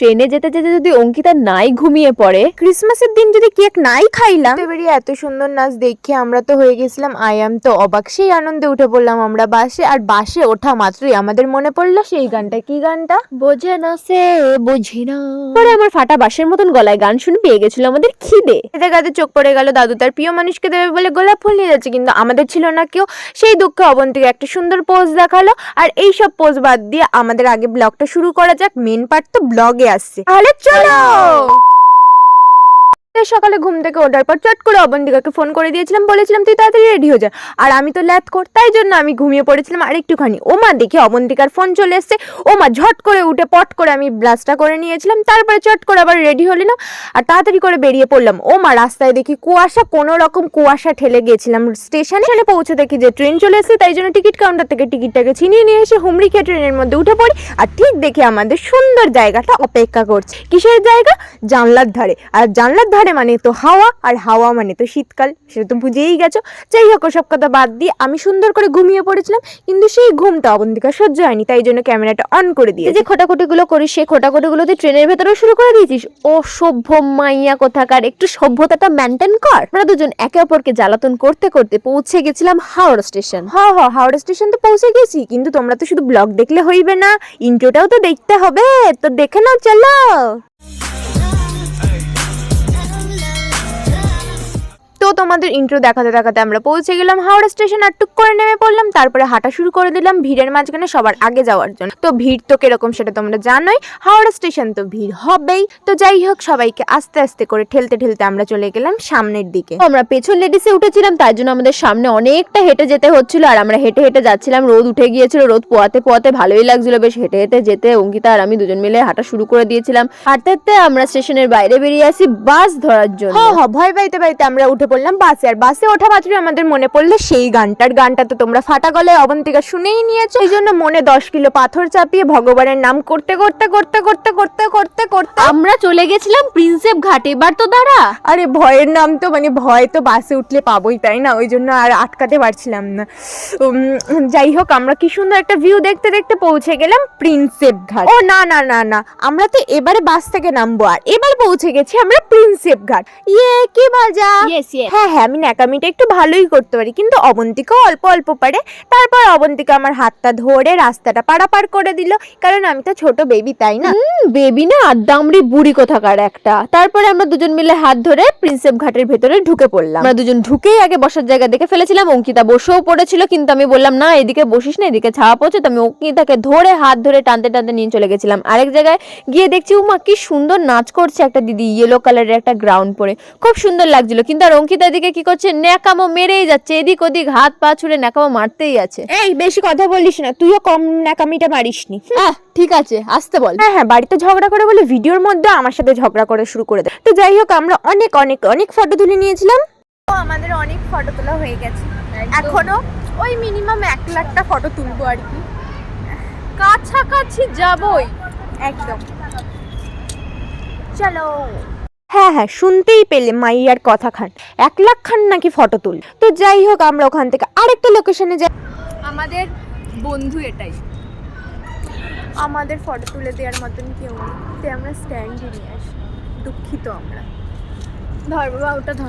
ট্রেনে যেতে যেতে যদি অঙ্কিতা নাই ঘুমিয়ে পড়ে, ক্রিসমাসের দিন যদি কেক নাই খাইলাম, বেরিয়ে এত সুন্দর নাচ দেখে আমরা তো হয়ে গেছিলাম তো অবাক। সেই আনন্দে উঠে পড়লাম আমরা বাসে, আর বাসে ওঠা মাত্রই আমাদের মনে পড়লো সেই গানটা। কি গানটা? বোঝে না সে বুঝি না। পরে আমার ফাটা বাঁশের মতন গলায় গান শুনে পেয়ে গেছিল আমাদের খিদে। এতে গাতে চোখ পড়ে গেল দাদু তার প্রিয় মানুষকে দেবে বলে গোলাপ ফুল নিয়ে যাচ্ছে, কিন্তু আমাদের ছিল না কেউ। সেই দুঃখে অবন্তিকে একটা সুন্দর পোজ দেখালো। আর এই সব পোজ বাদ দিয়ে আমাদের আগে ব্লগটা শুরু করা যাক। মেন পার্ট তো ব্লগে আসছে, তাহলে চলো। সকালে ঘুম থেকে ওঠার পর চট করে অবন্তিকাকে ফোন করে দিয়েছিলাম, বলেছিলাম তুই তাড়াতাড়ি রেডি হয়ে যা। আর আমি তো ল্যাথ কর, তাই জন্য আমি ঘুমিয়ে পড়েছিলাম আর একটুখানি। ওমা দেখে অবন্তিকার ফোন চলে এসছে। ওমা ঝট করে উঠে পট করে আমি ব্রাশটা করে নিয়েছিলাম, তারপরে চট করে আবার রেডি হলাম আর তাড়াতাড়ি করে বেরিয়ে পড়লাম। ওমা রাস্তায় দেখি কুয়াশা, কোনো রকম কুয়াশা ঠেলে গিয়েছিলাম স্টেশনে পৌঁছে দেখি যে ট্রেন চলে এসেছে, তাই জন্য টিকিট কাউন্টার থেকে টিকিটটাকে ছিনিয়ে নিয়ে এসে হুমড়ি খেয়ে ট্রেনের মধ্যে উঠে পড়ি। আর ঠিক দেখে আমাদের সুন্দর জায়গাটা অপেক্ষা করছে। কিসের জায়গা? জানলার ধারে। আর জানলার ধারে মানে তো হাওয়া, আর হাওয়া মানে তো শীতকাল, সেটা তো বুঝেই গেছো। যাই হোক সব কথা বাদ দিয়ে আমি সুন্দর করে ঘুমিয়ে পড়েছিলাম, কিন্তু সেই ঘুমটা অবন্তিকা সহ্য হয়নি, তাই জন্য ক্যামেরাটা অন করে দিয়ে যে খোটাখুটিগুলো করিস সেই খোটাখুটিগুলো তুই ট্রেনের ভেতরেও শুরু করে দিয়েছিস। অসভ্য মাইয়া কোথাকার, একটু সভ্যতাটা মেনটেন কর। আমরা দুজন একে অপরকে জ্বালাতন করতে করতে পৌঁছে গেছিলাম হাওড়া স্টেশন। হাওড়া স্টেশন তো পৌঁছে গেছি, কিন্তু তোমরা তো শুধু ব্লগ দেখলে হইবে না, ইন্ট্রোটাও তো দেখতে হবে। তো দেখে নাও, চলো। তো তোমাদের ইন্ট্রো দেখাতে দেখাতে আমরা পৌঁছে গেলাম হাওড়া স্টেশন, আর টুক করে নেমে পড়লাম। তারপরে হাঁটা শুরু করে দিলাম ভিড়ের মাঝখানে সবার আগে যাওয়ার জন্য। তো ভিড় তো কিরকম সেটা তোমরা জানোই, হাওড়া স্টেশন তো ভিড় হবেই। তো যাই হোক সবাইকে আস্তে আস্তে করে ঠেলতে ঠেলতে আমরা চলে গেলাম সামনের দিকে। আমরা পেছন লেডিসে উঠেছিলাম, তাই জন্য আমাদের সামনে অনেকটা হেঁটে যেতে হচ্ছিল, আর আমরা হেঁটে হেঁটে যাচ্ছিলাম। রোদ উঠে গিয়েছিল, রোদ পোয়াতে পোয়াতে ভালোই লাগছিল বেশ। হেঁটে হেঁটে যেতে অঙ্কিতা আর আমি দুজন মিলে হাঁটা শুরু করে দিয়েছিলাম। হাঁটতে হাঁটতে আমরা স্টেশনের বাইরে বেরিয়ে আসি বাস ধরার জন্য। ভয় পাইতে পাইতে আমরা উঠে পড়লাম বাসে। আর বাসে ওঠা মাত্রই আমাদের মনে পড়লো সেই গানটা তো তোমরা ফাটা গলায় অবন্তিকা শুনেই নিয়েছো। এই জন্য মনে 10 কিলো পাথর চাপিয়ে ভগবানের নাম করতে করতে করতে করতে করতে করতে করতে আমরা চলে গেছিলাম প্রিন্সেপ ঘাট। এবার তো দাঁড়া, আরে ভয়ের নাম তো মানে ভয় তো বাসে উঠলে পাবোই, তাই না? ওই জন্য আর আটকাতে পারছিলাম না। যাই হোক আমরা কি সুন্দর একটা ভিউ দেখতে দেখতে পৌঁছে গেলাম প্রিন্সেপ ঘাট। ও না না না না, আমরা তো এবারে বাস থেকে নামবো, আর এবার পৌঁছে গেছি আমরা প্রিন্সেপ ঘাট। ইয়ে কি মজা! হ্যাঁ আমি ন্যাকামিটা একটু ভালোই করতে পারি, কিন্তু অবন্তিকাও অল্প অল্প পারে। তারপর অবন্তিকা আমার হাতটা ধরে রাস্তাটা পারাপার করে দিল, কারণ আমি তো ছোট বেবি, তাই না? বেবি না, দামড়ি বুড়ি কোথাকার একটা। তারপরে আমরা দুজন মিলে হাত ধরে প্রিন্সেপ ঘাটের ভেতরে ঢুকে পড়লাম। আমরা দুজন ঢুকেই আগে বসার জায়গা দেখে ফেলেছিলাম। অঙ্কিতা বসেও পড়েছিল, কিন্তু আমি বললাম না এদিকে বসিস না, এদিকে ছাওয়া পড়ছে। তো আমি অঙ্কিতাকে ধরে হাত ধরে টানতে টানতে নিয়ে চলে গেছিলাম আরেক জায়গায়। গিয়ে দেখছি উমা কি সুন্দর নাচ করছে একটা দিদি, ইয়েলো কালারের একটা গ্রাউন্ড পরে, খুব সুন্দর লাগছিল। কিন্তু আর অঙ্কিতা দিকে কি করছে, ন্যাকামো মেরেই যাচ্ছে, এদিক ওদিক হাত পা ছুড়ে ন্যাকামো মারতেই আছে। এই বেশি কথা বলিস না, তুইও কম ন্যাকামিটা মারিসনি। ঠিক আছে, আসতে বল। হ্যাঁ বাড়িতে ঝগড়া করে বলে ভিডিওর মধ্যে আমার সাথে ঝগড়া করে শুরু করে দেয়। তো যাই হোক আমরা অনেক অনেক অনেক ফটো তুলে নিয়েছিলাম। তো আমাদের অনেক ফটো তোলা হয়ে গেছে, এখনো ওই মিনিমাম 1 লাখটা ফটো তুলবো আর কি। কাছাকাছি যাবই একদম, চলো। হ্যাঁ শুনতেই পেলে মাইয়ার কথা খান, 1 লাখ খান নাকি ফটো তুল। তো যাই হোক আমরা ওখান থেকে আরেকটা লোকেশনে যাই। আমাদের বন্ধু এটাই, আমাদের ফটো তুলে দেওয়ার মতন কেউ নেই, তাই আমরা স্ট্যান্ডে নিয়ে আসি। দুঃখিত আমরা।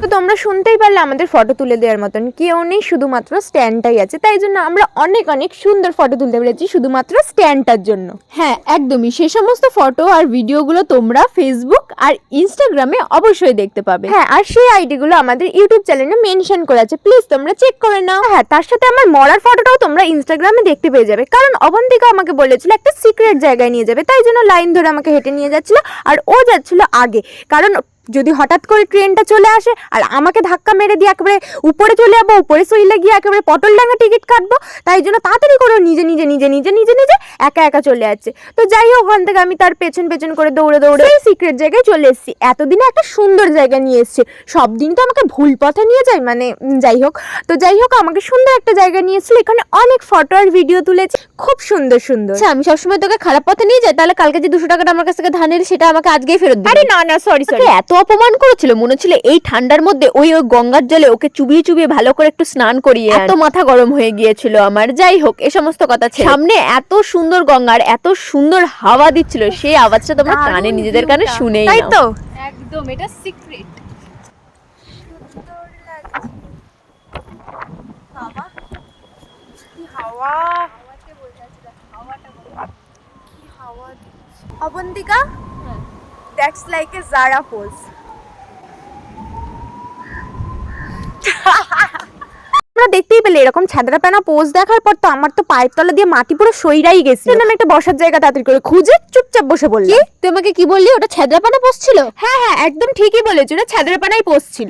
তো তোমরা শুনতেই পারলে আমাদের ফটো তুলে দেওয়ার মতন কেউ নেই, শুধুমাত্র স্ট্যান্ডটাই আছে। তাই জন্য আমরা অনেক অনেক সুন্দর ফটো তুলতে পেরেছি শুধুমাত্র স্ট্যান্ডটার জন্য। হ্যাঁ একদমই, সে সমস্ত ফটো আর ভিডিওগুলো তোমরা ফেসবুক আর ইনস্টাগ্রামে অবশ্যই দেখতে পাবে। হ্যাঁ আর সেই আইডিগুলো আমাদের ইউটিউব চ্যানেলে মেনশন করা আছে, প্লিজ তোমরা চেক করে নাও। হ্যাঁ তার সাথে আমার মরার ফটোটাও তোমরা ইনস্টাগ্রামে দেখতে পেয়ে যাবে, কারণ অবন্তিকা আমাকে বলেছিল একটা সিক্রেট জায়গায় নিয়ে যাবে, তাই জন্য লাইন ধরে আমাকে হেঁটে নিয়ে যাচ্ছিল, আর ও যাচ্ছিল আগে। কারণ যদি হঠাৎ করে ট্রেনটা চলে আসে আর আমাকে ধাক্কা মেরে দিয়ে একেবারে উপরে চলে যাবো, উপরে চলে গিয়ে একেবারে পটলডাঙ্গা টিকিট কাটবো, তাই জন্য তাড়াতাড়ি করে নিজে নিজে নিজে নিজে নিজে নিজে একা একা চলে যাচ্ছে। তো যাই হোক ওখান থেকে আমি তার পেছন পেছন করে দৌড়ে দৌড়ে এই সিক্রেট জায়গায় চলে এসেছি। এতদিনে একটা সুন্দর জায়গা নিয়ে এসছে, সব দিন তো আমাকে ভুল পথে নিয়ে যায়, মানে যাই হোক। তো যাই হোক আমাকে সুন্দর একটা জায়গা নিয়ে এসেছিল, এখানে অনেক ফটো আর ভিডিও তুলেছি, খুব সুন্দর সুন্দর। আচ্ছা আমি সবসময় তোকে খারাপ পথে নিয়ে যাই, তাহলে কালকে যে 200 টাকাটা আমার কাছ থেকে ধার নিলি সেটা আমাকে আজকেই ফেরত দিবি। আরে না না সরি সরি, এত অপমান করেছিল, মনে ছিল এই ঠান্ডার মধ্যে ওই গঙ্গার জলে ওকে চুবিয়ে চুবিয়ে ভালো করে একটু স্নান করিয়ে এত মাথা গরম হয়ে গিয়েছিল আমার। যাই হোক, এ সমস্ত কথা ছেড়ে সামনে এত সুন্দর গঙ্গার এত সুন্দর হাওয়া দিচ্ছিল, সেই আওয়াজটা তোমরা কানে নিজেদের কানে শুনেই তাই নাও। তো একদম এটা secret. Abantika, that's like a Zara pose. আমরা দেখতেই পেলে এরকম ছাদরা পানা পোজ দেখার পর তো আমার তো পায়ের তলা দিয়ে মাটি পুরো সইরাই গেছে। আমি একটা বসার জায়গা তাড়াতাড়ি করে খুঁজে চুপচাপ বসে বললাম। কি তুই আমাকে কি বললি? ওটা ছেদরাপানা পোস্ট ছিল? হ্যাঁ হ্যাঁ, একদম ঠিকই বলেছো, ওটা ছাদরা পানাই পোজ ছিল।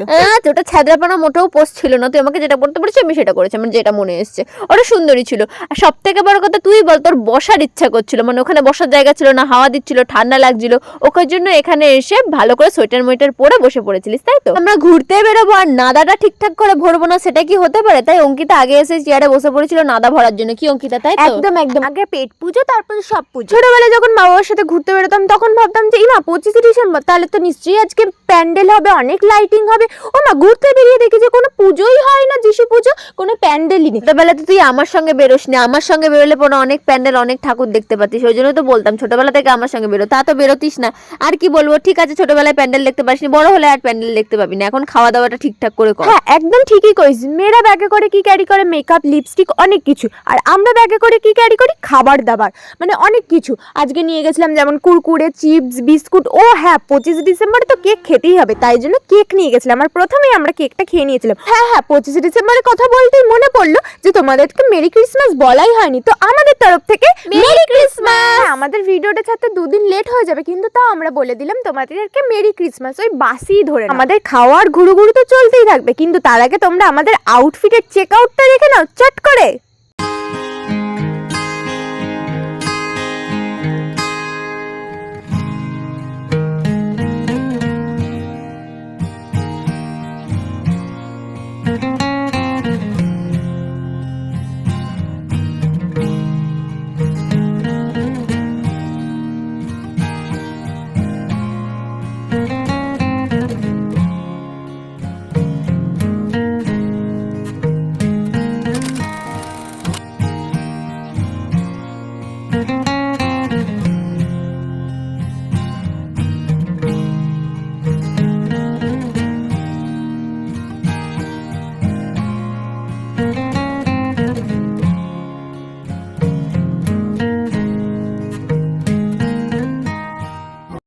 ওটা ছেদরাপানা মোটেও পোস্ট ছিল না। তুই আমাকে যেটা করতে বলেছিস আমি সেটা করেছি, আমার যেটা মনে এসছে। ওটা সুন্দরই ছিল। আর সব থেকে বড় কথা তুই বল, তোর বসার ইচ্ছা করছিল, মানে ওখানে বসার জায়গা ছিল না, হাওয়া দিচ্ছিল, ঠান্ডা লাগছিল, ওখার জন্য এখানে এসে ভালো করে সোয়েটার মোয়েটার পরে বসে পড়েছিলিস, তাই তো? আমরা ঘুরতে বেরোবো আর নাদাটা ঠিকঠাক করে ভরবো না, সেটা কি হতে পারে? তাই অঙ্কিতা আগে এসে চেয়ারে বসে পড়েছিল নাদা ভরার জন্য। কি অঙ্কিতা, তাই তো? একদম একদম, আগে পেট পুজো তারপরে সব পুজো। ছোটবেলায় যখন মা বাবার সাথে ঘুরতে বেরোতাম তখন ভাবতাম যে ইমা 25 ডিসেম্বর, তাহলে তো নিশ্চয়ই আজকে প্যান্ডেল হবে, অনেক লাইটিং হবে। ও মা, ঘুরতে বেরিয়ে দেখি যে কোনো পুজোই হয় না, যিশু পুজো, কোনো প্যান্ডেলই নেই। ছোটবেলা তো তুই আমার সঙ্গে বেরোস না, আমার সঙ্গে বেরোলে পরে অনেক প্যান্ডেল অনেক ঠাকুর দেখতে পাতিস, ওই জন্য তো বলতাম ছোটবেলা থেকে আমার সঙ্গে বেরো। তা তো বেরোতিস না, আর কি বলবো। ঠিক আছে, ছোটবেলায় প্যান্ডেল দেখতে পারিসনি, বড় হলে আর প্যান্ডেল দেখতে পাবি না। এখন খাওয়া দাওয়াটা ঠিকঠাক করে কর। হ্যাঁ, একদম ঠিকই কইছিস। মেয়েরা ব্যাগে করে কি ক্যারি করে? মেকআপ, লিপস্টিক, অনেক কিছু। আর আমরা ব্যাগে করে কি ক্যারি করি? খাবার দাবার, মানে অনেক কিছু। আজকে নিয়ে গেছিলাম যেমন কুরকুরে, চিপস, বিস্কুট। ও হ্যাঁ, 25 ডিসেম্বরে তো কেক খেতেই হবে, তাই জন্য কেক নিয়ে গেছিলাম। আর প্রথমেই আমরা কেকটা খেয়ে নিয়েছিলাম। হ্যাঁ হ্যাঁ, 25 ডিসেম্বরের কথা বলতেই মনে পড়লো যে তোমাদেরকে মেরি ক্রিসমাস বলাই হয়নি, তো আমাদের তরফ থেকে মেরি ক্রিসমাস। আমাদের ভিডিওটা ছাড়তে 2 দিন লেট হয়ে যাবে, কিন্তু তাও আমরা বলে দিলাম তোমাদেরকে মেরি ক্রিসমাস। ওই বাসি ধরে নাও। আমাদের খাওয়ার ঘুরু ঘুরু তো চলতেই থাকবে, কিন্তু তার আগে তোমরা আমাদের আউটফিটের চেক আউটটা দেখে নাও চট করে।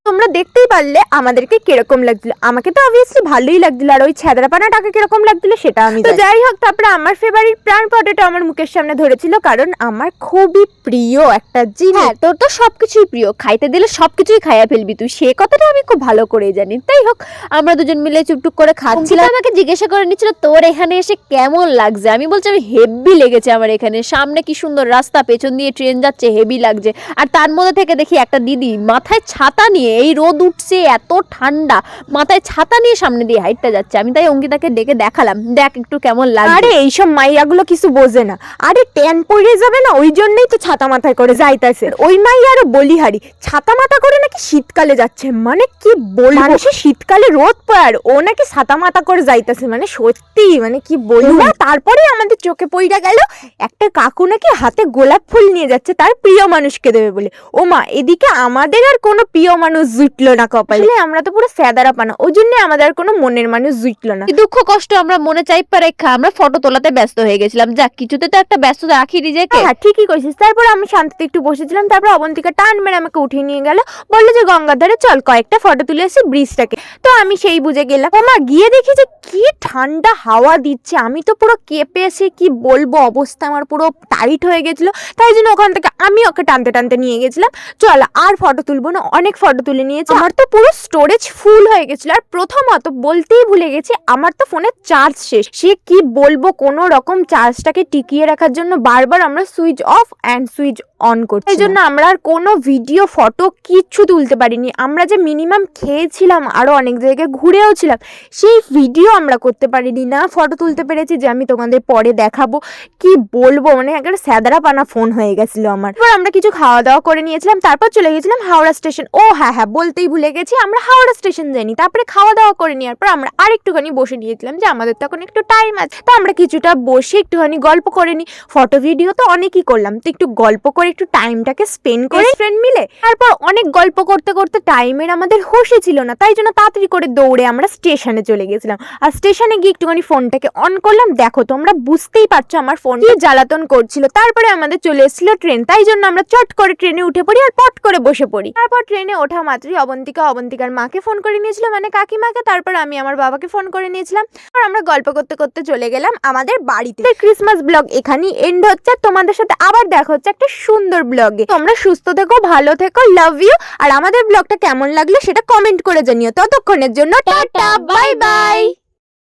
তোমরা দেখতেই পারলে আমাদেরকে কিরকম লাগছিল। আমাকে তো অবভিয়াসলি ভালোই লাগছিল, আর ওই ছেদরাপানাটাকে কিরকম লাগছিল সেটা আমি তো যাই হোক। তারপরে আমার ফেভারিট প্রাণ পটেটো আমার মুখের সামনে ধরেছিল, কারণ আমার খুবই প্রিয় একটা জিনিস। হ্যাঁ, তোর তো সবকিছুই প্রিয়, খাইতে দিলে সবকিছুই খাইয়া ফেলবি তুই, সে কথাটা আমি খুব ভালো করেই জানি। তাই হোক, আমরা দুজন মিলে চুপটুক করে খাচ্ছিলাম। আমাকে জিজ্ঞাসা করে নিচ্ছিল তোর এখানে এসে কেমন লাগছে। আমি বলছি আমি হেভি লেগেছে আমার এখানে, সামনে কি সুন্দর রাস্তা, পেছন দিয়ে ট্রেন যাচ্ছে, হেভি লাগছে। আর তার মধ্যে থেকে দেখি একটা দিদি মাথায় ছাতা নিয়ে, এই রোদ উঠছে এত ঠান্ডা, মাথায় ছাতা নিয়ে সামনে দিয়ে হাইটটা যাচ্ছে। আমি তাই অঙ্কিতাকে ডেকে দেখালাম, দেখ একটু কেমন লাগে। আরে এইসব মাইয়াগুলো কিছু বোঝে না। আরে ট্যান পড়ে যাবে না, ওই জন্যই তো ছাতা মাথায় করে যাইতাছে। ওই মাইয়া আরো বলিহারি, ছাতা মাথা করে নাকি শীতকালে যাচ্ছে। মানে কি বলবো, মানুষে শীতকালে রোদ পড়ে আর ও নাকি ছাতা মাথা করে যাইতাছে, মানে সত্যি, মানে কি বলবো। তারপরে আমাদের চোখে পড়ে গেল একটা কাকু নাকি হাতে গোলাপ ফুল নিয়ে যাচ্ছে তার প্রিয় মানুষকে দেবে বলে। ও মা, এদিকে আমাদের আর কোনো প্রিয় মানুষ জুটলো না কপালে। আমরা তো পুরো স্যাদারা পানা, ওই জন্য আমাদের আর কোনো মনের মানুষ জুটলো না। দুঃখ কষ্ট আমরা মনে চাইপা রেখা আমরা ফটো তোলাতে ব্যস্ত হয়ে গেছিলাম। যাক, কিছুতে তো একটা ব্যস্ত রাখি নিজেকে। হ্যাঁ, ঠিকই কইছিস। তারপর আমি শান্তিতে একটু বসেছিলাম, তারপর অবন্তিকা টান মেরে আমাকে উঠিয়ে নিয়ে গেল, বললো যে গঙ্গার ধারে চল কয়েকটা ফটো তুলে এসে ব্রিজটাকে। তো আমি সেই বুঝে গেলাম। মা, গিয়ে দেখি যে কি ঠান্ডা হাওয়া দিচ্ছে, আমি তো পুরো কেঁপে এসে কি বলবো, অবস্থা আমার পুরো টাইট হয়ে গেছিল। তাই জন্য ওখান থেকে আমি ওকে টানতে টানতে নিয়ে গেছিলাম, চল আর ফটো তুলবো না। অনেক ফটো তুলে নিয়েছি, আমার তো পুরো স্টোরেজ ফুল হয়ে গেছিল। আর প্রথমত বলতেই ভুলে গেছি, আমার তো ফোনের চার্জ শেষ। সে কি বলবো, কোনো রকম চার্জটাকে টিকিয়ে রাখার জন্য বারবার আমরা switch off and switch on করছি, এই জন্য আমরা আর কোনো ভিডিও ফটো কিচ্ছু তুলতে পারিনি। আমরা যে মিনিমাম খেয়েছিলাম, আরো অনেক জায়গায় ঘুরেও ছিলাম, সেই ভিডিও আমরা করতে পারিনি, না ফটো তুলতে পেরেছি যে আমি তোমাদের পরে দেখাবো। কি বলবো, মানে একটা স্যাদরা পানা ফোন হয়ে গেছিল আমার। তারপর আমরা কিছু খাওয়া দাওয়া করে নিয়েছিলাম, তারপর চলে গেছিলাম হাওড়া স্টেশন। ও হ্যাঁ হ্যাঁ, বলতেই ভুলে গেছি, আমরা হাওড়া স্টেশন যাইনি। তারপরে খাওয়া দাওয়া করে নেওয়ার পর আমরা আরেকটুখানি বসে নিয়েছিলাম যে আমাদের তখন একটু টাইম আছে, তো আমরা কিছুটা বসে একটুখানি গল্প করে নিই। ফটো ভিডিও তো অনেকই করলাম, তো একটু গল্প করে একটু টাইমটাকে স্পেন্ড করে ফ্রেন্ড মিলে। তারপর অনেক গল্প করতে করতে টাইমের আমাদের হোশে ছিল না, তাই জন্য তাড়াতাড়ি করে দৌড়ে আমরা স্টেশনে চলে গেছিলাম। আর স্টেশনে গিয়ে একটুখানি ফোনটাকে অন করলাম, দেখো তোমরা বুঝতেই পারছো আমার ফোন কি জ্বালাতন করছিল। তারপরে আমাদের চলে এসেছিল ট্রেন, তাই জন্য আমরা চট করে ট্রেনে উঠে পড়ি আর পট করে বসে পড়ি। তারপর ট্রেনে ওঠা মাত্রই অবন্তিকার মাকে ফোন করে নিয়েছিল, মানে কাকিমাকে। তারপর আমি আমার বাবাকে ফোন করে নিয়েছিলাম। আর আমরা গল্প করতে করতে চলে গেলাম আমাদের বাড়িতে। ক্রিসমাস ব্লগ এখানেই এন্ড হচ্ছে, তোমাদের সাথে আবার দেখা হচ্ছে একটা সুন্দর ব্লগে। তোমরা সুস্থ থেকো, ভালো থেকো, লাভ ইউ। আর আমাদের ব্লগটা কেমন লাগলো সেটা কমেন্ট করে জানিও। ততক্ষণের জন্য টাটা, বাই বাই।